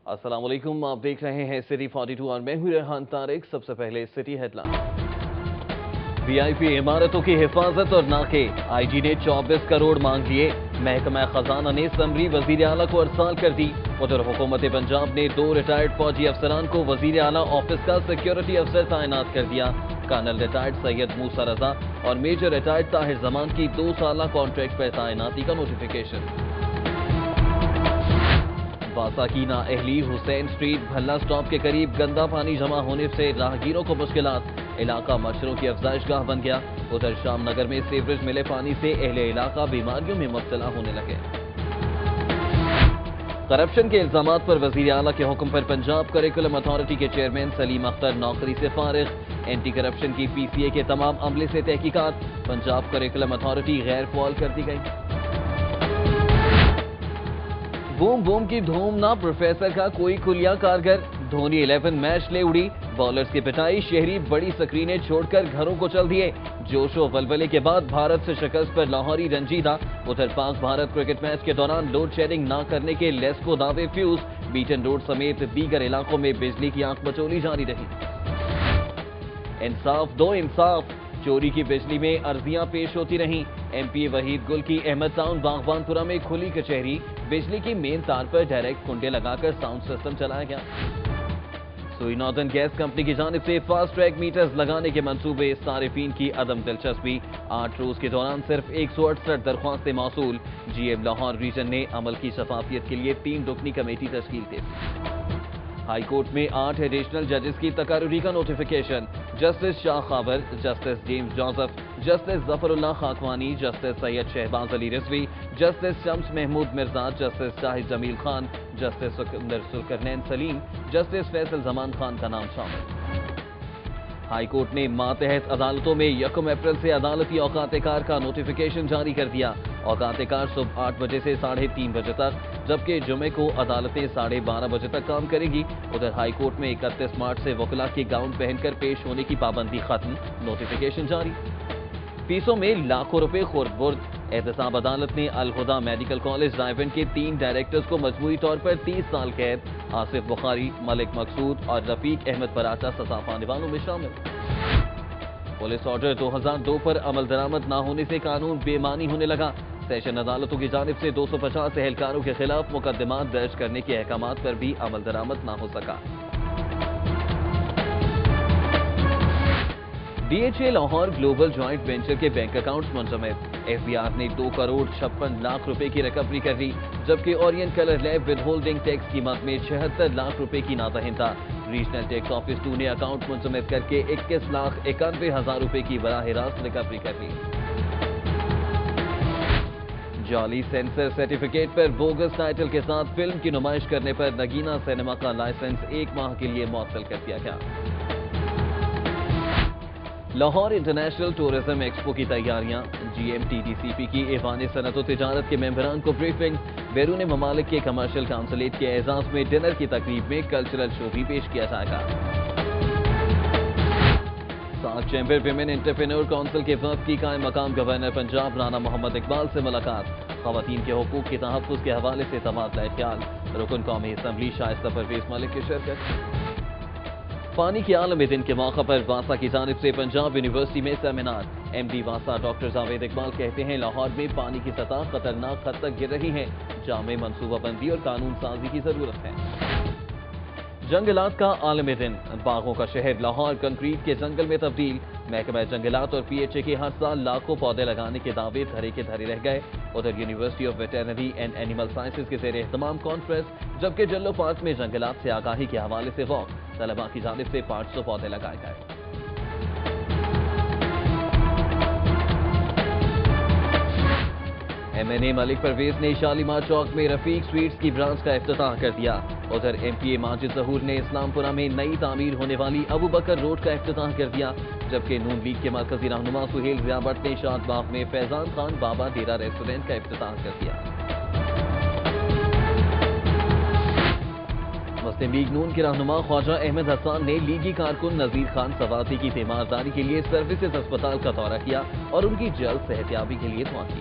السلام علیکم، آپ دیکھ رہے ہیں سٹی 42 اور میں ہوں ریحان طارق۔ سب سے پہلے سٹی ہیڈ لائن۔ وی آئی پی عمارتوں کی حفاظت اور ناکے، آئی جی نے 24 کروڑ مانگ لیے۔ محکمہ خزانہ نے سمری وزیر اعلیٰ کو ارسال کر دی۔ ادھر حکومت پنجاب نے 2 ریٹائرڈ فوجی افسران کو وزیر اعلیٰ آفس کا سیکیورٹی افسر تعینات کر دیا۔ کرنل ریٹائرڈ سید موسیٰ رضا اور میجر ریٹائرڈ طاہر زمان کی 2 سالہ کانٹریکٹ پر تعیناتی کا نوٹیفیکیشن۔ واسا کی نااہلی، حسین اسٹریٹ بھلا اسٹاپ کے قریب گندا پانی جمع ہونے سے راہگیروں کو مشکلات۔ علاقہ مچھروں کی افزائش گاہ بن گیا۔ ادھر شام نگر میں سیوریج ملے پانی سے اہل علاقہ بیماریوں میں مبتلا ہونے لگے۔ کرپشن کے الزامات پر وزیر اعلیٰ کے حکم پر پنجاب کریکولم اتھارٹی کے چیئرمین سلیم اختر نوکری سے فارغ۔ اینٹی کرپشن کی پی سی اے کے تمام عملے سے تحقیقات۔ پنجاب کریکولم اتھارٹی غیر فعال کر دی گئی۔ بوم بوم کی دھوم نہ پروفیسر کا کوئی کلیہ کارگر، دھونی 11 میچ لے اڑی۔ بالرز کی پٹائی، شہری بڑی سکرینیں چھوڑ کر گھروں کو چل دیے۔ جوش و ولولے کے بعد بھارت سے شکست پر لاہوری رنجیدہ۔ ادھر پاک بھارت کرکٹ میچ کے دوران لوڈ شیڈنگ نہ کرنے کے لیسکو دعوے فیوز۔ بیٹن روڈ سمیت دیگر علاقوں میں بجلی کی آنکھ مچولی جاری رہی۔ انصاف دو انصاف، چوری کی بجلی میں عرضیاں پیش ہوتی رہیں۔ ایم پی وحید گل کی احمد ٹاؤن باغبان پورہ میں کھلی کچہری، بجلی کی مین تار پر ڈائریکٹ کنڈے لگا کر ساؤنڈ سسٹم چلایا گیا۔ سوئی ناردرن گیس کمپنی کی جانب سے فاسٹ ٹریک میٹرز لگانے کے منصوبے، صارفین کی عدم دلچسپی۔ 8 روز کے دوران صرف 168 درخواستیں موصول۔ جی ایم لاہور ریجن نے عمل کی شفافیت کے لیے 3 رکنی کمیٹی تشکیل دی۔ ہائی کورٹ میں 8 ایڈیشنل ججز کی تقرری کا notification. Justice Shah Khawar, justice James Joseph, justice ظفر Ullah Khakwani, justice Syed Shahbaz Ali Rizvi, justice Shams Mahmood Mirza, justice Shahid Jamil Khan, justice Sikandar Zulqarnain Saleem, justice Faisal Zaman Khan کا نام شامل۔ ہائی کورٹ نے ماتحت عدالتوں میں 1 اپریل سے عدالتی اوقات کار کا نوٹیفیکیشن جاری کر دیا۔ اوقات کار صبح 8 بجے سے 3:30 بجے تک، جبکہ جمعے کو عدالتیں 12:30 بجے تک کام کریں گی۔ ادھر ہائی کورٹ میں 31 مارچ سے وکلاء کی گاؤن پہن کر پیش ہونے کی پابندی ختم، نوٹیفیکیشن جاری۔ فیسوں میں لاکھوں روپے خورد برد، احتساب عدالت نے الہدا میڈیکل کالج رائیونڈ کے 3 ڈائریکٹرز کو مجموعی طور پر 30 سال قید۔ آصف بخاری، ملک مقصود اور رفیق احمد پراچا سزا پانے والوں میں شامل۔ پولیس آرڈر 2002 پر عمل درآمد نہ ہونے سے قانون بے معنی ہونے لگا۔ سیشن عدالتوں کی جانب سے 250 اہلکاروں کے خلاف مقدمات درج کرنے کے احکامات پر بھی عمل درآمد نہ ہو سکا۔ D H A Lahore global joint venture کے بینک اکاؤنٹس منجمد۔ ایف بی آر نے 2 کروڑ 56 لاکھ روپے کی ریکوری کر لی، جبکہ Orient Colour Lab withholding tax قیمت میں 76 لاکھ روپے کی نادہندہ۔ ریجنل ٹیکس آفس 2 نے اکاؤنٹ منجمد کر کے 21,91,000 روپے کی براہ راست ریکوری کر لی۔ جعلی سینسر سرٹیفکیٹ پر بوگس ٹائٹل کے ساتھ فلم کی نمائش کرنے پر نگینہ سینما کا لائسنس 1 ماہ کے لیے معطل کر دیا گیا۔ لاہور انٹرنیشنل ٹورزم ایکسپو کی تیاریاں، G M T D C P کی ایوان صنعت و تجارت کے ممبران کو بریفنگ۔ بیرون ممالک کے کمرشل کونسلیٹ کے اعزاز میں ڈنر کی تقریب میں کلچرل شو بھی پیش کیا جائے گا۔ ساکھ چیمبر ویمن انٹرپرینور کونسل کے وفد کی قائم مقام گورنر پنجاب رانا محمد اقبال سے ملاقات۔ خواتین کے حقوق کے تحفظ کے حوالے سے تبادلہ خیال۔ رکن قومی اسمبلی شائستہ پرویز ملک کی شرکت۔ پانی کے عالمی دن کے موقع پر واسا کی جانب سے پنجاب یونیورسٹی میں سیمینار۔ ایم ڈی واسا ڈاکٹر جاوید اقبال کہتے ہیں لاہور میں پانی کی سطح خطرناک حد تک گر رہی ہے، جامع منصوبہ بندی اور قانون سازی کی ضرورت ہے۔ جنگلات کا عالمی دن، باغوں کا شہر لاہور کنکریٹ کے جنگل میں تبدیل۔ محکمہ جنگلات اور پی ایچ اے کے ہر سال لاکھوں پودے لگانے کے دعوے دھرے کے دھرے رہ گئے۔ ادھر university of veterinary and animal sciences کے زیر اہتمام کانفرنس، جبکہ جلو پارک میں جنگلات سے آگاہی کے حوالے سے واک، طلباء کی جانب سے 500 پودے لگائے گئے۔ ایم این اے ملک پرویز نے شالیمار چوک میں رفیق سویٹس کی برانچ کا افتتاح کر دیا۔ ادھر ایم پی اے ماجد ظہور نے اسلام پورہ میں نئی تعمیر ہونے والی ابو بکر روڈ کا افتتاح کر دیا، جبکہ نون لیگ کے مرکزی رہنما سہیل ضیاء بٹ نے شاد باغ میں فیضان خان بابا ڈیرا ریسٹورنٹ کا افتتاح کر دیا۔ مسلم لیگ نون کے رہنما خواجہ احمد حسان نے لیگی کارکن نذیر خان سواتی کی تیمارداری کے لیے سروسز اسپتال کا دورہ کیا اور ان کی جلد صحتیابی کے لیے دعا کی۔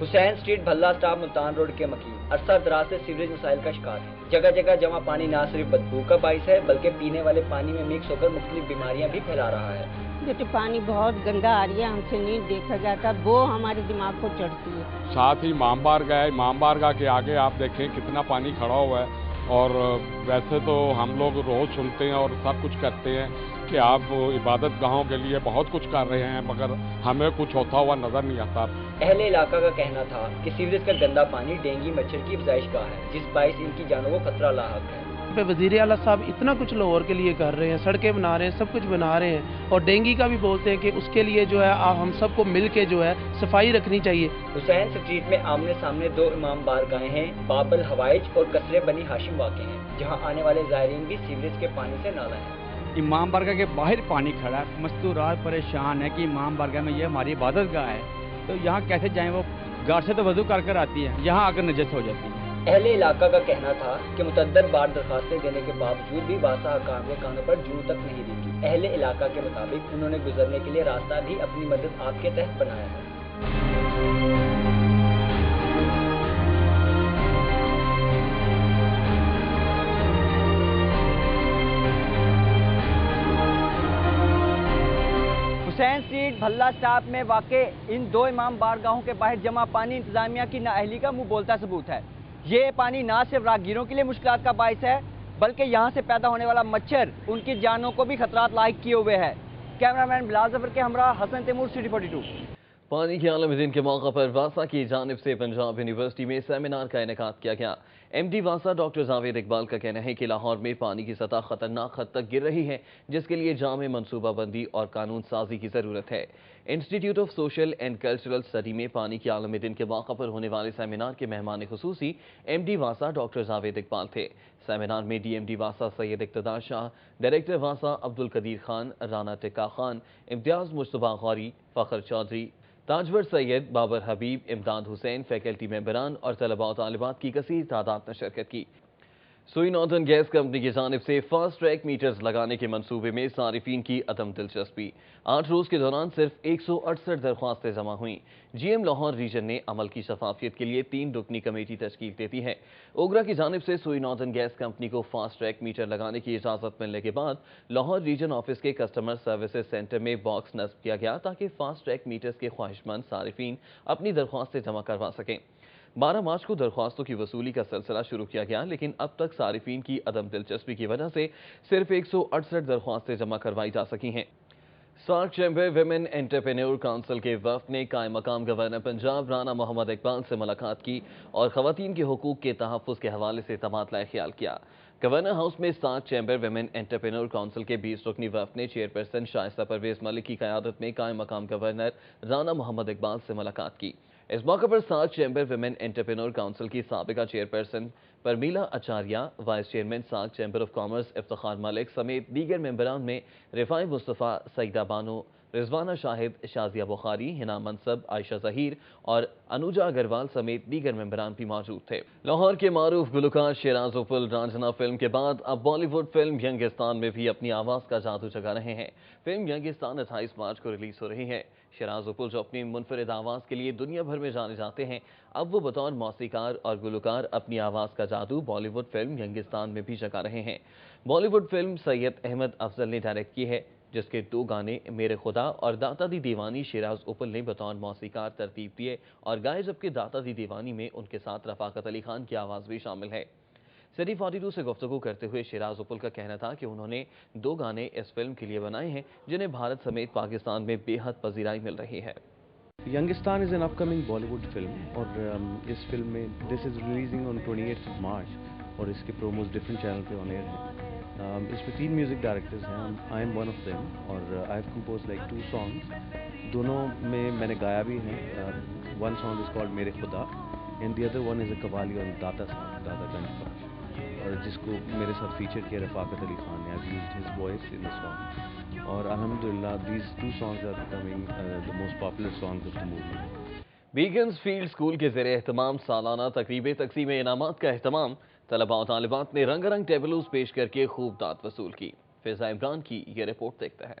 حسین اسٹریٹ بھلا اسٹاپ ملتان روڈ کے مکین عرصہ دراز سے سیوریج مسائل کا شکار ہے۔ جگہ جگہ جمع پانی نہ صرف بدبو کا باعث ہے بلکہ پینے والے پانی میں مکس ہو کر مختلف بیماریاں بھی پھیلا رہا ہے۔ بیٹے پانی بہت گندا آ رہی ہے، ہم سے نہیں دیکھا جاتا، وہ ہمارے دماغ کو چڑھتی ہے۔ ساتھ ہی امام بارگاہ ہے، امام بارگاہ کے آگے آپ دیکھیں کتنا پانی کھڑا ہوا ہے، اور ویسے تو ہم لوگ روز سنتے ہیں اور سب کچھ کرتے ہیں کہ آپ عبادت گاہوں کے لیے بہت کچھ کر رہے ہیں، مگر ہمیں کچھ ہوتا ہوا نظر نہیں آتا۔ اہل علاقہ کا کہنا تھا کہ سیوریج کا گندا پانی ڈینگی مچھر کی افزائش گاہ ہے، جس باعث ان کی جانوں کو خطرہ لاحق ہے۔ وزیر اعلیٰ صاحب اتنا کچھ لاہور کے لیے کر رہے ہیں، سڑکیں بنا رہے ہیں، سب کچھ بنا رہے ہیں، اور ڈینگی کا بھی بولتے ہیں کہ اس کے لیے جو ہے ہم سب کو مل کے جو ہے صفائی رکھنی چاہیے۔ حسین اسٹریٹ میں آمنے سامنے دو امام بارگاہیں ہیں، باب الحوائج اور قصر بنی ہاشم واقع ہیں، جہاں آنے والے زائرین بھی سیوریج کے پانی سے نالا ہیں۔ امام بارگاہ کے باہر پانی کھڑا ہے، مستورات پریشان ہے کہ امام بارگاہ میں یہ ہماری عبادت گاہ ہے، تو یہاں کیسے جائیں؟ وہ گھر سے تو وضو کر آتی ہے، یہاں آ کر نجس ہو جاتی ہے۔ اہل علاقہ کا کہنا تھا کہ متعدد بار درخواستیں دینے کے باوجود بھی واسطہ حکام کے کانوں پر جوں تک نہیں رکی۔ اہل علاقہ کے مطابق انہوں نے گزرنے کے لیے راستہ بھی اپنی مدد آپ کے تحت بنایا ہے۔ حسین اسٹریٹ بھلا اسٹاپ میں واقع ان دو امام بارگاہوں کے باہر جمع پانی انتظامیہ کی نااہلی کا منہ بولتا ثبوت ہے۔ یہ پانی نہ صرف راہگیروں کے لیے مشکلات کا باعث ہے بلکہ یہاں سے پیدا ہونے والا مچھر ان کی جانوں کو بھی خطرات لاحق کیے ہوئے ہے۔ کیمرامین بلال ظفر کے ہمراہ حسن تیمور، سٹی 42۔ پانی کے عالمی دن کے موقع پر واسا کی جانب سے پنجاب یونیورسٹی میں سیمینار کا انعقاد کیا گیا۔ ایم ڈی واسا ڈاکٹر جاوید اقبال کا کہنا ہے کہ لاہور میں پانی کی سطح خطرناک حد تک گر رہی ہے، جس کے لیے جامع منصوبہ بندی اور قانون سازی کی ضرورت ہے۔ انسٹی ٹیوٹ of social and cultural study میں پانی کے عالمی دن کے موقع پر ہونے والے سیمینار کے مہمان خصوصی ایم ڈی واسا ڈاکٹر جاوید اقبال تھے۔ سیمینار میں ڈی ایم ڈی واسا سید اقتدار شاہ، ڈائریکٹر واسا عبدالقدیر خان، رانا ٹکا خان، امتیاز مشتبہ غوری، فخر چودھری، تاجور سید، بابر حبیب، امداد حسین، فیکلٹی ممبران اور طلباء و طالبات کی کثیر تعداد نے شرکت کی۔ سوئی ناردرن گیس کمپنی کی جانب سے فاسٹ ٹریک میٹرز لگانے کے منصوبے میں صارفین کی عدم دلچسپی۔ 8 روز کے دوران صرف 168 درخواستیں جمع ہوئیں۔ جی ایم لاہور ریجن نے عمل کی شفافیت کے لیے 3 رکنی کمیٹی تشکیل دیتی ہے۔ اوگرا کی جانب سے سوئی ناردرن گیس کمپنی کو فاسٹ ٹریک میٹر لگانے کی اجازت ملنے کے بعد لاہور ریجن آفس کے کسٹمر سروسز سینٹر میں باکس نصب کیا گیا تاکہ فاسٹ ٹریک میٹرز کے خواہش مند صارفین اپنی درخواستیں جمع کروا سکیں۔ 12 مارچ کو درخواستوں کی وصولی کا سلسلہ شروع کیا گیا، لیکن اب تک صارفین کی عدم دلچسپی کی وجہ سے صرف 168 درخواستیں جمع کروائی جا سکی ہیں۔ SAARC chamber women entrepreneur council کے وفد نے قائم مقام گورنر پنجاب رانا محمد اقبال سے ملاقات کی اور خواتین کے حقوق کے تحفظ کے حوالے سے تبادلہ خیال کیا۔ گورنر ہاؤس میں SAARC chamber women entrepreneur council کے 20 رکنی وفد نے چیئرپرسن شائستہ پرویز ملک کی قیادت میں قائم مقام گورنر رانا محمد اقبال سے ملاقات کی۔ اس موقع پر SAARC chamber women entrepreneur council کی سابقہ chairperson Pramila Acharya, vice chairman SAARC chamber of commerce Iftikhar Malik سمیت دیگر ممبران میں رفاعی مصطفیٰ، سعیدہ بانو، رضوانہ شاہد، شازیہ بخاری، ہنا منصب، عائشہ ظہیر اور انوجا اگروال سمیت دیگر ممبران بھی موجود تھے۔ لاہور کے معروف گلوکار شیراز اپل رانجھنا فلم کے بعد اب بالی ووڈ فلم ینگستان میں بھی اپنی آواز کا جادو جگا رہے ہیں۔ فلم ینگستان 28 مارچ کو ریلیز ہو رہی ہے۔ شیراز اپل جو اپنی منفرد آواز کے لیے دنیا بھر میں جانے جاتے ہیں، اب وہ بطور موسیقار اور گلوکار اپنی آواز کا جادو بالی ووڈ فلم ینگستان میں بھی جگا رہے ہیں۔ بالی ووڈ فلم سید احمد افضل نے ڈائریکٹ کی ہے، جس کے 2 گانے میرے خدا اور داتا دی دیوانی شیراز اپل نے بطور موسیقار ترتیب دیے اور گائے، جبکہ داتا دی دیوانی میں ان کے ساتھ رفاقت علی خان کی آواز بھی شامل ہے۔ سٹی 42 سے گفتگو کرتے ہوئے شیراز اپل کا کہنا تھا کہ انہوں نے 2 گانے اس فلم کے لیے بنائے ہیں جنہیں بھارت سمیت پاکستان میں بے حد پذیرائی مل رہی ہے۔ Youngistaan is an upcoming Bollywood film, اور اس فلم میں دس از ریلیزنگ آن 28 مارچ، اور اس کے پروموز ڈفرینٹ چینل پہ آن ایئر ہیں۔ اس میں 3 میوزک ڈائریکٹرز ہیں، I am one of them, اور I have compose like 2 songs, دونوں میں نے گایا بھی ہیں۔ One song is called Mere Khuda and the other one is a qawwali on Data song, Data Ganj Bakhsh, اور جس کو میرے ساتھ فیچر کیا رفاقت علی خان نے۔ I've used his voice in the song، اور الحمدللہ these 2 songs are becoming the most popular songs of the movie۔ بیگنز فیلڈ اسکول کے زیر اہتمام سالانہ تقریب تقسیم انعامات کا اہتمام، طلباء و طالبات نے رنگ رنگ ٹیبلوز پیش کر کے خوب داد وصول کی۔ فیضا عمران کی یہ رپورٹ دیکھتے ہیں۔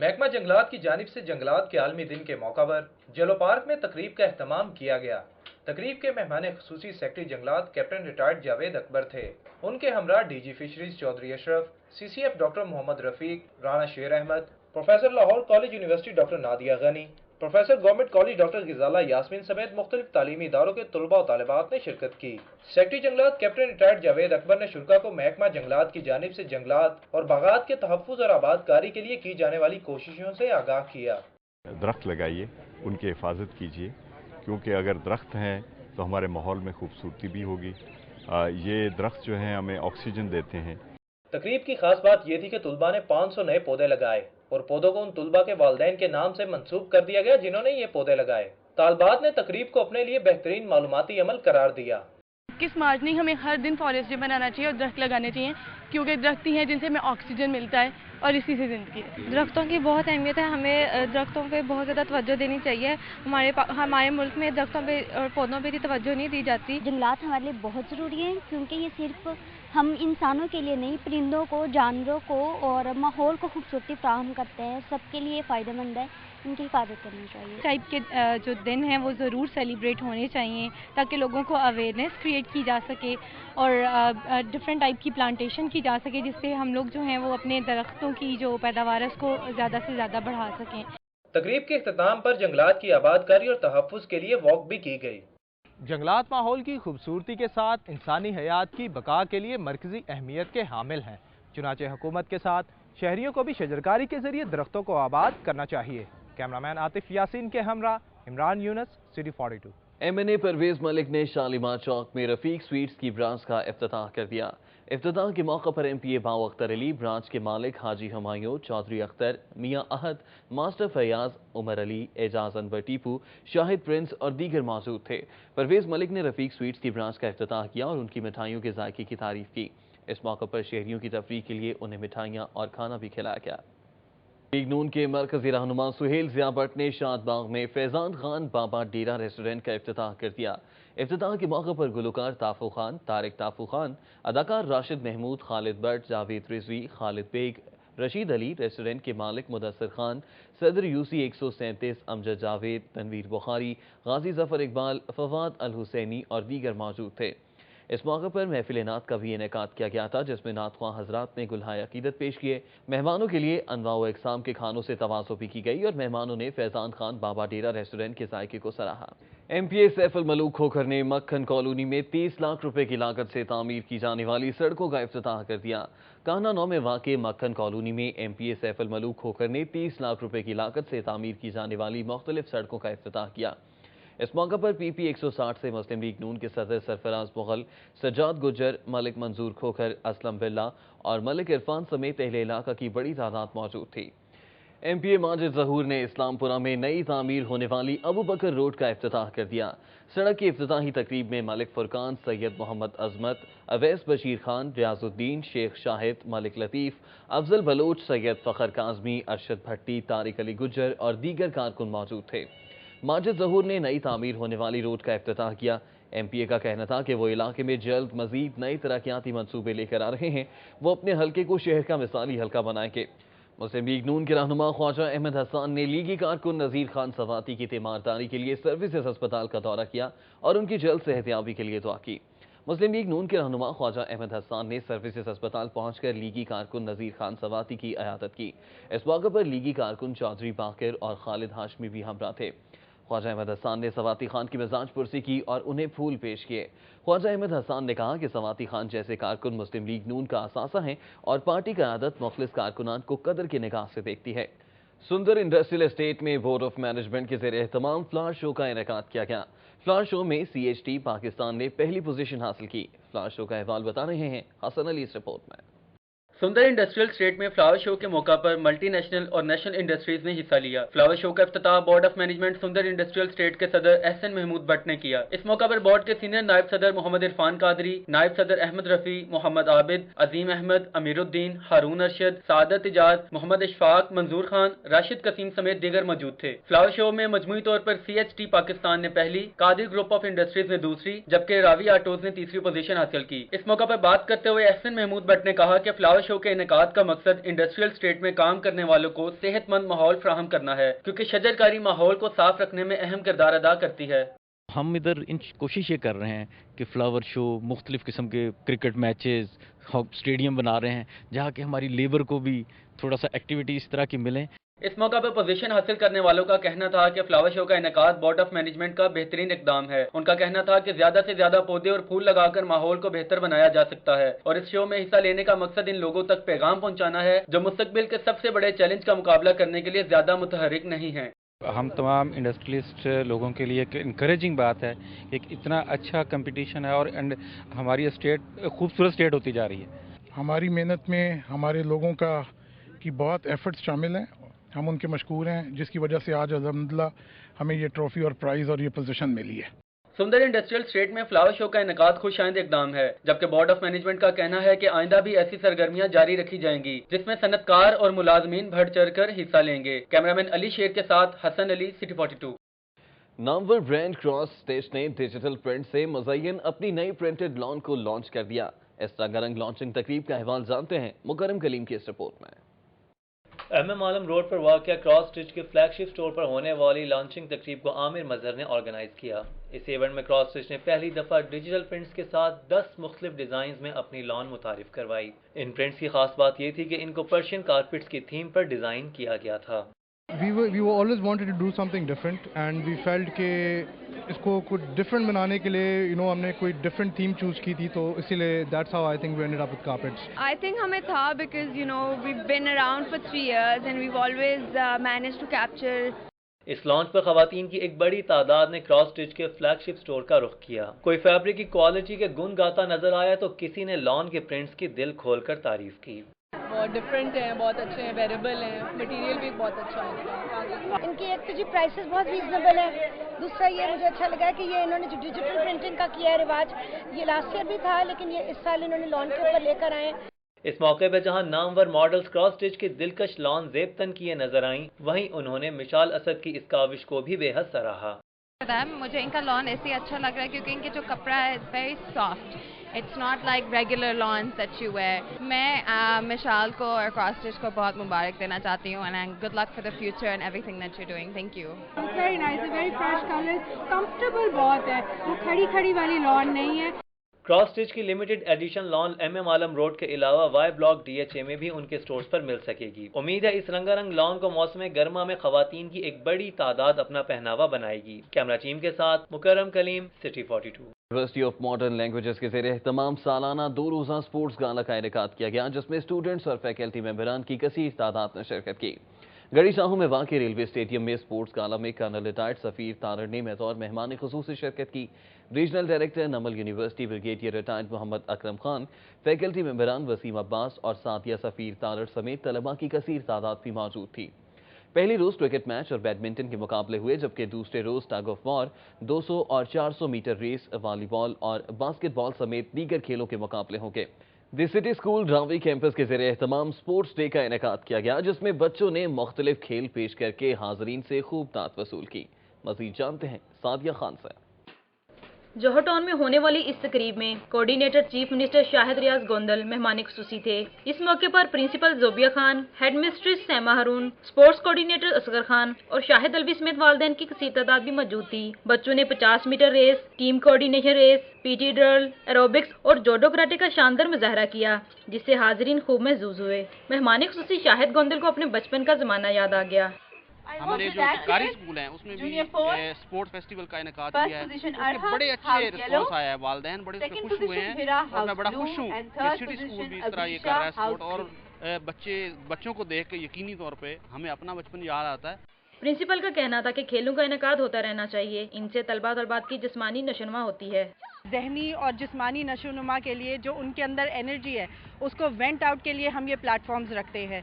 محکمہ جنگلات کی جانب سے جنگلات کے عالمی دن کے موقع پر جلو پارک میں تقریب کا اہتمام کیا گیا۔ تقریب کے مہمان خصوصی سیکرٹری جنگلات کیپٹن ریٹائرڈ جاوید اکبر تھے۔ ان کے ہمراہ D G fisheries Chaudhry Ashraf, C C F doctor Muhammad Rafiq, Rana Sher Ahmed, professor Lahore college university doctor Nadia Ghani, professor government college doctor Ghazala Yasmin سمیت مختلف تعلیمی اداروں کے طلباء و طالبات نے شرکت کی۔ سیکرٹری جنگلات کیپٹن ریٹائرڈ جاوید اکبر نے شرکاء کو محکمہ جنگلات کی جانب سے جنگلات اور باغات کے تحفظ اور آباد کاری کے لیے کی جانے والی کوششوں سے آگاہ کیا۔ درخت لگائیے، ان کی حفاظت کیجیے، کیونکہ اگر درخت ہیں تو ہمارے ماحول میں خوبصورتی بھی ہوگی۔ یہ درخت جو ہیں ہمیں آکسیجن دیتے ہیں۔ تقریب کی خاص بات یہ تھی کہ طلباء نے 500 نئے پودے لگائے اور پودوں کو ان طلباء کے والدین کے نام سے منسوب کر دیا گیا جنہوں نے یہ پودے لگائے۔ طالبات نے تقریب کو اپنے لیے بہترین معلوماتی عمل قرار دیا۔ 21 مارچ نہیں، ہمیں ہر دن فارسٹ ڈے منانا چاہیے اور درخت لگانے چاہیے، کیونکہ درخت ہی ہیں جن سے ہمیں آکسیجن ملتا ہے اور اسی سے زندگی ہے۔ درختوں کی بہت اہمیت ہے، ہمیں درختوں پہ بہت زیادہ توجہ دینی چاہیے۔ ہمارے ملک میں درختوں پہ اور پودوں پہ توجہ نہیں دی جاتی۔ جنگلات ہمارے لیے بہت ضروری ہیں، کیونکہ یہ صرف ہم انسانوں کے لیے نہیں، پرندوں کو، جانوروں کو اور ماحول کو خوبصورتی فراہم کرتے ہیں۔ سب کے لیے فائدہ مند ہے، ان کی حفاظت کرنی چاہیے۔ ٹائپ کے جو دن ہیں وہ ضرور سیلیبریٹ ہونے چاہیے تاکہ لوگوں کو اویئرنیس کریٹ کی جا سکے اور ڈفرینٹ ٹائپ کی پلانٹیشن کی جا سکے، جس سے ہم لوگ جو ہیں وہ اپنے درختوں کی جو پیداوار ہے اس کو زیادہ سے زیادہ بڑھا سکیں۔ تقریب کے اختتام پر جنگلات کی آباد کاری اور تحفظ کے لیے واک بھی کی گئی۔ جنگلات ماحول کی خوبصورتی کے ساتھ انسانی حیات کی بقا کے لیے مرکزی اہمیت کے حامل ہیں، چنانچہ حکومت کے ساتھ شہریوں کو بھی شجرکاری کے ذریعے درختوں کو آباد کرنا چاہیے۔ کیمرامین عاطف یاسین کے ہمراہ عمران یونس، سٹی 42۔ ایم این اے پرویز ملک نے شالیمار چوک میں رفیق سویٹس کی برانچ کا افتتاح کر دیا۔ افتتاح کے موقع پر ایم پی اے باو اختر علی، برانچ کے مالک حاجی ہمایوں، چودھری اختر، میاں احد، ماسٹر فیاض، عمر علی، اعجاز انور ٹیپو، شاہد پرنس اور دیگر موجود تھے۔ پرویز ملک نے رفیق سویٹس کی برانچ کا افتتاح کیا اور ان کی مٹھائیوں کے ذائقے کی تعریف کی۔ اس موقع پر شہریوں کی تفریح کے لیے انہیں مٹھائیاں اور کھانا بھی کھلایا گیا۔ لیگ نون کے مرکزی رہنما سہیل ضیاء بٹ نے شاد باغ میں فیضان خان بابا ڈیرا ریسٹورنٹ کا افتتاح کر دیا۔ افتتاح کے موقع پر گلوکار تافو خان، طارق تافو خان، اداکار راشد محمود، خالد بٹ، جاوید رضوی، خالد بیگ، رشید علی، ریسٹورنٹ کے مالک مدثر خان، صدر یوسی 137 امجد جاوید، تنویر بخاری، غازی ظفر اقبال، فواد الحسینی اور دیگر موجود تھے۔ اس موقع پر محفل نعت کا بھی انعقاد کیا گیا تھا، جس میں نعت خواں حضرات نے گلہائے عقیدت پیش کیے۔ مہمانوں کے لیے انواع و اقسام کے کھانوں سے تواضع بھی کی گئی اور مہمانوں نے فیضان خان بابا ڈیرا ریسٹورنٹ کے ذائقے کو سراہا۔ M P A Saif ul Malook Khokhar نے مکھن کالونی میں 30 لاکھ روپے کی لاگت سے تعمیر کی جانے والی سڑکوں کا افتتاح کر دیا۔ کانا نو میں واقع مکھن کالونی میں M P A Saif ul Malook Khokhar نے 30 لاکھ روپے کی لاگت سے تعمیر کی جانے والی مختلف سڑکوں کا افتتاح کیا۔ اس موقع پر پی پی 160 سے مسلم لیگ نون کے صدر سرفراز مغل، سجاد گجر، ملک منظور کھوکھر، اسلم بلّہ اور ملک عرفان سمیت اہل علاقہ کی بڑی تعداد موجود تھی۔ ایم پی اے ماجد ظہور نے اسلام پورہ میں نئی تعمیر ہونے والی ابو بکر روڈ کا افتتاح کر دیا۔ سڑک کی افتتاحی تقریب میں ملک فرقان، سید محمد عظمت، اویس بشیر خان، ریاض الدین، شیخ شاہد، ملک لطیف، افضل بلوچ، سید فخر کاظمی، ارشد بھٹی، طارق علی گجر اور دیگر کارکن موجود تھے۔ ماجد ظہور نے نئی تعمیر ہونے والی روڈ کا افتتاح کیا۔ ایم پی اے کا کہنا تھا کہ وہ علاقے میں جلد مزید نئی ترقیاتی منصوبے لے کر آ رہے ہیں۔ وہ اپنے حلقے کو شہر کا مثالی حلقہ بنائیں گے۔ مسلم لیگ نون کے رہنما خواجہ احمد حسان نے لیگی کارکن نذیر خان سواتی کی تیمارداری کے لیے سروسز ہسپتال کا دورہ کیا اور ان کی جلد صحتیابی کے لیے دعا کی۔ مسلم لیگ نون کے رہنما خواجہ احمد حسان نے سروسز ہسپتال پہنچ کر لیگی کارکن نذیر خان سواتی کی عیادت کی۔ اس موقع پر لیگی کارکن چودھری باقر اور خالد ہاشمی بھی ہمراہ تھے۔ خواجہ احمد حسان نے سواتی خان کی مزاج پرسی کی اور انہیں پھول پیش کیے۔ خواجہ احمد حسان نے کہا کہ سواتی خان جیسے کارکن مسلم لیگ نون کا اثاثہ ہیں اور پارٹی قیادت مخلص کارکنان کو قدر کی نگاہ سے دیکھتی ہے۔ سندر انڈسٹریل اسٹیٹ میں بورڈ آف مینجمنٹ کے زیر اہتمام فلاور شو کا انعقاد کیا گیا۔ فلاور شو میں سی ایچ ٹی پاکستان نے پہلی پوزیشن حاصل کی۔ فلاور شو کا احوال بتا رہے ہیں حسن علی اس رپورٹ میں۔ سندر انڈسٹریل اسٹیٹ میں فلاور شو کے موقع پر ملٹی نیشنل اور نیشنل انڈسٹریز نے حصہ لیا۔ فلاور شو کا افتتاح بورڈ آف مینجمنٹ سندر انڈسٹریل اسٹیٹ کے صدر احسن محمود بٹ نے کیا۔ اس موقع پر بورڈ کے سینئر نائب صدر محمد عرفان قادری، نائب صدر احمد رفیع، محمد عابد، عظیم احمد، امیر الدین، ہارون ارشد، سعادت اجاز، محمد اشفاق، منظور خان، راشد قسیم سمیت دیگر موجود تھے۔ فلاور شو میں مجموعی طور پر سی ایچ ٹی پاکستان نے پہلی، قادر گروپ آف انڈسٹریز نے دوسری، جبکہ راوی آٹوز نے تیسری پوزیشن حاصل کی۔ اس موقع پر بات کرتے ہوئے احسن محمود بٹ نے کہا کہ فلاور شو کے انعقاد کا مقصد انڈسٹریل اسٹیٹ میں کام کرنے والوں کو صحت مند ماحول فراہم کرنا ہے، کیونکہ شجرکاری ماحول کو صاف رکھنے میں اہم کردار ادا کرتی ہے۔ ہم ادھر کوشش یہ کر رہے ہیں کہ فلاور شو، مختلف قسم کے کرکٹ میچز، اسٹیڈیم بنا رہے ہیں جہاں کہ ہماری لیبر کو بھی تھوڑا سا ایکٹیویٹی اس طرح کی ملیں۔ اس موقع پر پوزیشن حاصل کرنے والوں کا کہنا تھا کہ فلاور شو کا انعقاد بورڈ آف مینجمنٹ کا بہترین اقدام ہے۔ ان کا کہنا تھا کہ زیادہ سے زیادہ پودے اور پھول لگا کر ماحول کو بہتر بنایا جا سکتا ہے، اور اس شو میں حصہ لینے کا مقصد ان لوگوں تک پیغام پہنچانا ہے جو مستقبل کے سب سے بڑے چیلنج کا مقابلہ کرنے کے لیے زیادہ متحرک نہیں ہیں۔ ہم تمام انڈسٹریلسٹ لوگوں کے لیے ایک انکریجنگ بات ہے، ایک اتنا اچھا کمپٹیشن ہے اور ہماری اسٹیٹ خوبصورت اسٹیٹ ہوتی جا رہی ہے۔ ہماری محنت میں ہمارے لوگوں کی بہت ایفرٹس شامل ہیں، ہم ان کے مشکور ہیں، جس کی وجہ سے آج الحمدللہ ہمیں یہ ٹرافی اور پرائز اور یہ پوزیشن ملی ہے۔ سندر انڈسٹریل اسٹیٹ میں فلاور شو کا انعقاد خوش آئند اقدام ہے، جبکہ بورڈ آف مینجمنٹ کا کہنا ہے کہ آئندہ بھی ایسی سرگرمیاں جاری رکھی جائیں گی جس میں صنعت کار اور ملازمین بڑھ چڑھ کر حصہ لیں گے۔ کیمرامین علی شیر کے ساتھ حسن علی، سٹی 42۔ نامور برانڈ کراس اسٹیچ نے ڈیجیٹل پرنٹ سے مزین اپنی نئی پرنٹڈ لان کو لانچ کر دیا۔ اس رنگا رنگ لانچنگ تقریب کا احوال جانتے ہیں مکرم کلیم کی اس رپورٹ میں۔ ایم عالم روڈ پر واقع کراس اسٹچ کے فلیگ شپ سٹور پر ہونے والی لانچنگ تقریب کو عامر مظہر نے آرگنائز کیا۔ اس ایونٹ میں کراس اسٹچ نے پہلی دفعہ ڈیجیٹل پرنٹس کے ساتھ 10 مختلف ڈیزائنز میں اپنی لان متعارف کروائی۔ ان پرنٹس کی خاص بات یہ تھی کہ ان کو پرشین کارپیٹس کی تھیم پر ڈیزائن کیا گیا تھا۔ We always wanted to do something different and we felt کہ اس کو کچھ ڈفرینٹ بنانے کے لیے ہم نے کوئی ڈفرینٹ تھیم چوز کی تھی، تو اسی لیے that's how I think we ended up with carpets. I think ہمیں تھا because we've been around for 3 years and we've always managed to capture. اس لانچ پر خواتین کی ایک بڑی تعداد نے کراس اسٹچ کے فلیگ شپ سٹور کا رخ کیا۔ کوئی فیبرک کی کوالٹی کے گن گاتا نظر آیا تو کسی نے لان کے پرنٹس کی دل کھول کر تعریف کی۔ بہت ڈفرینٹ ہیں، بہت اچھے ہیں، ویریبل ہیں، مٹیریل بھی بہت اچھا ہے۔ ان کی ایک تو پرائسز بہت ریزنیبل ہے، دوسرا یہ مجھے اچھا لگا کہ یہ انہوں نے جو ڈیجیٹل پرنٹنگ کا کیا ہے رواج، یہ لاسٹ ایئر بھی تھا لیکن یہ اس سال انہوں نے لان کے اوپر لے کر آئے۔ اس موقع پہ جہاں نامور ماڈلز کراس اسٹچ کی دلکش لان زیب تن کیے نظر آئیں، وہیں انہوں نے مشال اسد کی اس کاوش کو بھی بے حد سراہا۔ مجھے ان کا لان ایسے اچھا لگ رہا ہے کیونکہ ان کے جو کپڑا ہے very soft, it's not like regular lawns that you wear. میں مشال کو اور کراس اسٹچ کو بہت مبارک دینا چاہتی ہوں and good luck for the future and everything that you doing. Thank you. Very nice, very fresh colour, comfortable بہت ہے، وہ کھڑی والی لان نہیں ہے۔ کراس اسٹچ کی limited edition lawn M Alam road کے علاوہ Y block D H A میں بھی ان کے سٹورز پر مل سکے گی۔ امید ہے اس رنگا رنگ لان کو موسم گرما میں خواتین کی ایک بڑی تعداد اپنا پہناوا بنائے گی۔ کیمرہ ٹیم کے ساتھ Mukarram Kaleem, city 42۔ University of modern languages کے زیر اہتمام سالانہ 2 روزہ سپورٹس گالا کا انعقاد کیا گیا، جس میں اسٹوڈنٹس اور فیکلٹی ممبران کی کثیر تعداد نے شرکت کی۔ گڑی شاہوں میں واقع ریلوے اسٹیڈیم میں سپورٹس گالا میں کرنل ریٹائرڈ سفیر تارڑ نے بطور مہمان خصوصی شرکت کی۔ Regional director NUML university brigadier retired Muhammad Akram Khan, faculty ممبران وسیم عباس اور ساتھیہ سفیر تارڑ سمیت طلباء کی کثیر تعداد بھی موجود تھی۔ پہلی روز کرکٹ میچ اور بیڈمنٹن کے مقابلے ہوئے، جبکہ دوسرے روز ٹگ آف وار، 200 اور 400 میٹر ریس، والی بال اور باسکٹ بال سمیت دیگر کھیلوں کے مقابلے ہوں گے۔ دی سٹی اسکول راوی کیمپس کے زیر اہتمام سپورٹس ڈے کا انعقاد کیا گیا، جس میں بچوں نے مختلف کھیل پیش کر کے حاضرین سے خوب داد وصول کی۔ مزید جانتے ہیں سعدیہ خان سے۔ جوہر ٹاؤن میں ہونے والی اس تقریب میں coordinator chief minister Shahid Riaz Gondal مہمان خصوصی تھے۔ اس موقع پر principal Zobia Khan, headmistress Seema Haroon, sports coordinator Asghar Khan اور شاہد الوی سمیت والدین کی کثیر تعداد بھی موجود تھی۔ بچوں نے 50 metre race, team coordination race, P T drill, aerobics اور جوڈو کراٹے کا شاندار مظاہرہ کیا، جس سے حاضرین خوب محظوظ ہوئے۔ مہمان خصوصی شاہد گوندل کو اپنے بچپن کا زمانہ یاد آ گیا۔ ہمارے جو سرکاری اسکول ہیں اس میں بھی اسپورٹ فیسٹیول کا انعقاد کیا ہے، اس کے بڑے اچھے رسپانس آیا ہے، والدین بڑے اس میں خوش ہوئے ہیں اور میں بڑا خوش ہوں کہ سٹی اسکول بھی اس طرح یہ کر رہا ہے اسپورٹ، اور بچوں کو دیکھ کے یقینی طور پہ ہمیں اپنا بچپن یاد آتا ہے۔ پرنسپل کا کہنا تھا کہ کھیلوں کا انعقاد ہوتا رہنا چاہیے، ان سے طلباء طالبات کی جسمانی نشوونما ہوتی ہے۔ ذہنی اور جسمانی نشوونما کے لیے جو ان کے اندر انرجی ہے اس کو وینٹ آؤٹ کے لیے ہم یہ پلیٹ فارمز رکھتے ہیں۔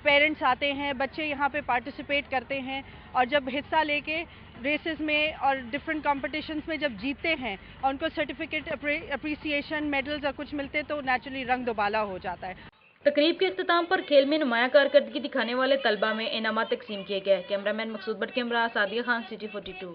پیرنٹس آتے ہیں، بچے یہاں پہ پارٹیسپیٹ کرتے ہیں اور جب حصہ لے کے ریسز میں اور ڈفرینٹ کمپٹیشنز میں جب جیتتے ہیں اور ان کو سرٹیفکیٹ، اپریسیشن، میڈلز اور کچھ ملتے تو نیچرلی رنگ دوبالا ہو جاتا ہے۔ تقریب کے اختتام پر کھیل میں نمایاں کارکردگی دکھانے والے طلباء میں انعامات تقسیم کیے گئے۔ کیمرہ مین مقصود بٹ کے ہمراہ Sadia Khan, city 42۔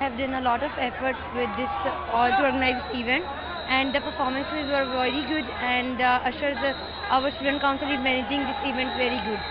Have done a lot of efforts with this all to organize this event and the performances were very good and Usher our student council is managing this event very good.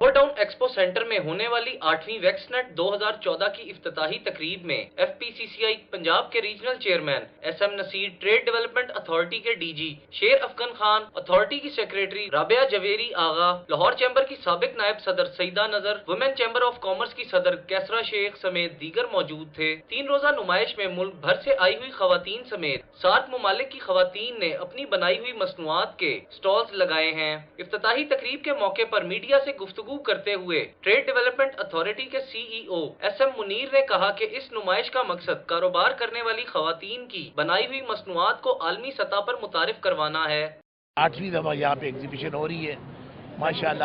Whole town expo centre میں ہونے والی 8ویں ویکسنیٹ 2014 کی افتتاحی تقریب میں FPCCI Punjab کے regional chairman SM Naseer, trade development authority کے DG Sher Afghan Khan, authority کی سیکریٹری رابعہ جویری آغا، لاہور چیمبر کی سابق نائب صدر سعیدہ نظر، ویمن چیمبر آف کامرس کی صدر کیسرا شیخ سمیت دیگر موجود تھے۔ 3 روزہ نمائش میں ملک بھر سے آئی ہوئی خواتین سمیت 7 ممالک کی خواتین نے اپنی بنائی ہوئی مصنوعات کے سٹالز لگائے ہیں۔ افتتاحی تقریب کے موقع پر میڈیا سے گفتگو کرتے ہوئے ٹریڈ ڈیولپمنٹ اتھارٹی کے CEO SM منیر نے کہا کہ اس نمائش کا مقصد کاروبار کرنے والی خواتین کی بنائی ہوئی مصنوعات کو عالمی سطح پر متعارف کروانا ہے۔ 8ویں دفعہ یہاں پہ ایگزیبیشن ہو رہی ہے ماشاءاللہ،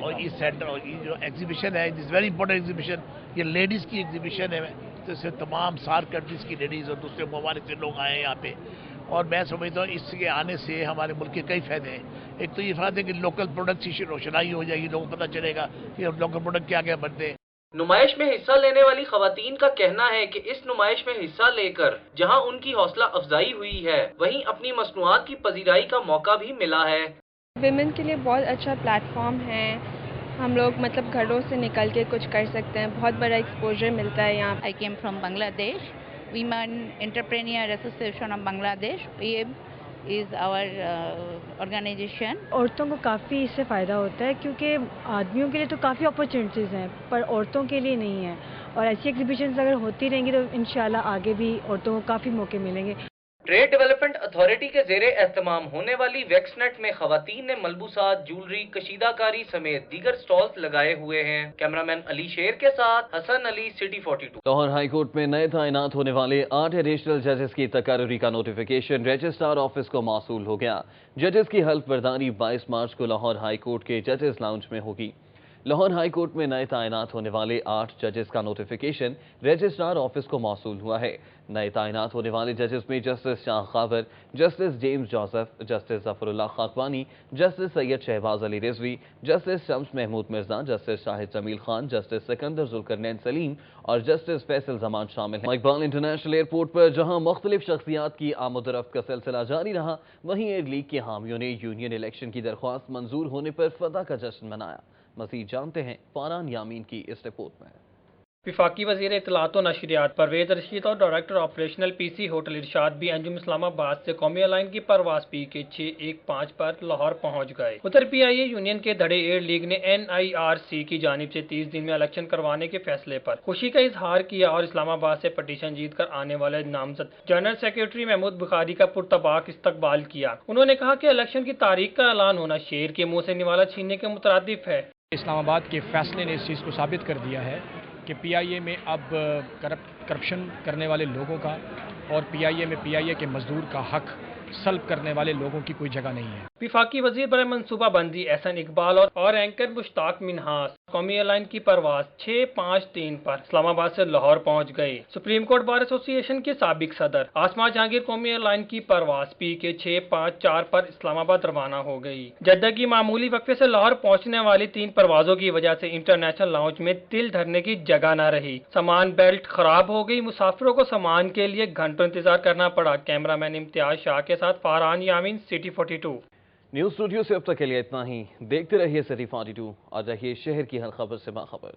اور اس سینٹر اور یہ جو ایگزیبیشن ہے دس ویری امپورٹنٹ ایگزیبیشن، یہ لیڈیز کی ایگزیبیشن ہے، تو اس سے تمام سارک کنٹریز کی لیڈیز اور دوسرے ممالک سے لوگ آئے ہیں یہاں پہ، اور میں سمجھتا ہوں اس کے آنے سے ہمارے ملک کے کئی فائدے ہیں۔ ایک تو یہ فائدہ ہے کہ لوکل پروڈکٹس کی روشنائی ہو جائے گی، لوگوں کو پتہ چلے گا کہ لوکل پروڈکٹ کیا کیا بنتے ہیں۔ نمائش میں حصہ لینے والی خواتین کا کہنا ہے کہ اس نمائش میں حصہ لے کر جہاں ان کی حوصلہ افزائی ہوئی ہے، وہیں اپنی مصنوعات کی پذیرائی کا موقع بھی ملا ہے۔ ویمن کے لیے بہت اچھا پلیٹ فارم ہے، ہم لوگ مطلب گھروں سے نکل کے کچھ کر سکتے ہیں، بہت بڑا ایکسپوجر ملتا ہے یہاں۔ I came from Bangladesh, Women Entrepreneur Association of Bangladesh, WEAB is our organization. عورتوں کو کافی اس سے فائدہ ہوتا ہے کیونکہ آدمیوں کے لیے تو کافی اپرچونیٹیز ہیں پر عورتوں کے لیے نہیں ہیں، اور ایسی ایگزیبیشنز اگر ہوتی رہیں گی تو انشاءاللہ آگے بھی عورتوں کو کافی موقع ملیں گے۔ ٹریڈ ڈیولپمنٹ اتھارٹی کے زیر اہتمام ہونے والی ویکسنیٹ میں خواتین نے ملبوسات، جولری، کشیدہ کاری سمیت دیگر سٹالز لگائے ہوئے ہیں۔ کیمرامین علی شیر کے ساتھ Hasan Ali, city 42۔ Lahore high court میں نئے تعینات ہونے والے 8 ایڈیشنل ججز کی تقرری کا نوٹیفیکیشن رجسٹرار آفس کو موصول ہو گیا۔ ججز کی حلف برداری 22 مارچ کو لاہور ہائی کورٹ کے ججز لاؤنج میں ہوگی۔ لاہور ہائی کورٹ میں نئے تعینات ہونے والے 8 ججز کا نوٹیفیکیشن رجسٹرار آفس کو موصول ہوا ہے۔ نئے تعینات ہونے والے ججز میں justice Shah Khawar, justice James Joseph, justice ظفر اللہ Khakwani, justice Syed Shahbaz Ali Rizvi, justice Shams Mahmood Mirza, justice Shahid Jamil Khan, justice Sikandar Zulqarnain Saleem اور جسٹس فیصل زمان شامل ہیں۔ اقبال انٹرنیشنل ایئرپورٹ پر جہاں مختلف شخصیات کی آمد و رفت کا سلسلہ جاری رہا، وہیں ایئر لیگ کے حامیوں نے یونین الیکشن کی درخواست منظور ہونے پر فتح کا جشن منایا۔ مزید جانتے ہیں فاران یامین کی اس رپورٹ میں۔ وفاقی وزیر اطلاعات و نشریات پرویز رشید اور ڈائریکٹر آپریشنل PC ہوٹل ارشاد بھی انجم اسلام آباد سے قومی ایئر لائن کی پرواز PK 615 پر لاہور پہنچ گئے۔ ادھر PIA یونین کے دھڑے ایئر لیگ نے NIRC کی جانب سے 30 دن میں الیکشن کروانے کے فیصلے پر خوشی کا اظہار کیا اور اسلام آباد سے پٹیشن جیت کر آنے والے نامزد جنرل سیکرٹری محمود بخاری کا پرتپاک استقبال کیا۔ انہوں نے کہا کہ الیکشن کی تاریخ کا اعلان ہونا شیر کے منہ سے نوالا چھیننے کے مترادف ہے۔ اسلام آباد کے فیصلے نے اس چیز کو ثابت کر دیا ہے کہ PIA میں اب کرپشن کرنے والے لوگوں کا اور PIA میں PIA کے مزدور کا حق سلب کرنے والے لوگوں کی کوئی جگہ نہیں ہے۔ وفاقی وزیر برائے منصوبہ بندی احسن اقبال اور اینکر مشتاق منہاس قومی ایئر لائن کی پرواز 653 پر اسلام آباد سے لاہور پہنچ گئے۔ سپریم کورٹ بار ایسوسی ایشن کے سابق صدر آسما جہانگیر قومی ایئر لائن کی پرواز PK 654 پر اسلام آباد روانہ ہو گئی۔ جدہ کی معمولی وقفے سے لاہور پہنچنے والی 3 پروازوں کی وجہ سے انٹرنیشنل لاؤنج میں دل دھرنے کی جگہ نہ رہی۔ سامان بیلٹ خراب ہو گئی، مسافروں کو سامان کے لیے گھنٹوں انتظار کرنا پڑا۔ کیمرامین امتیاز شاہ کے ساتھ Faran Yamin, city 42۔ News studio سے اب تک کے لیے اتنا ہی۔ دیکھتے رہیے سٹی 42 اور رہیے شہر کی ہر خبر سے باخبر۔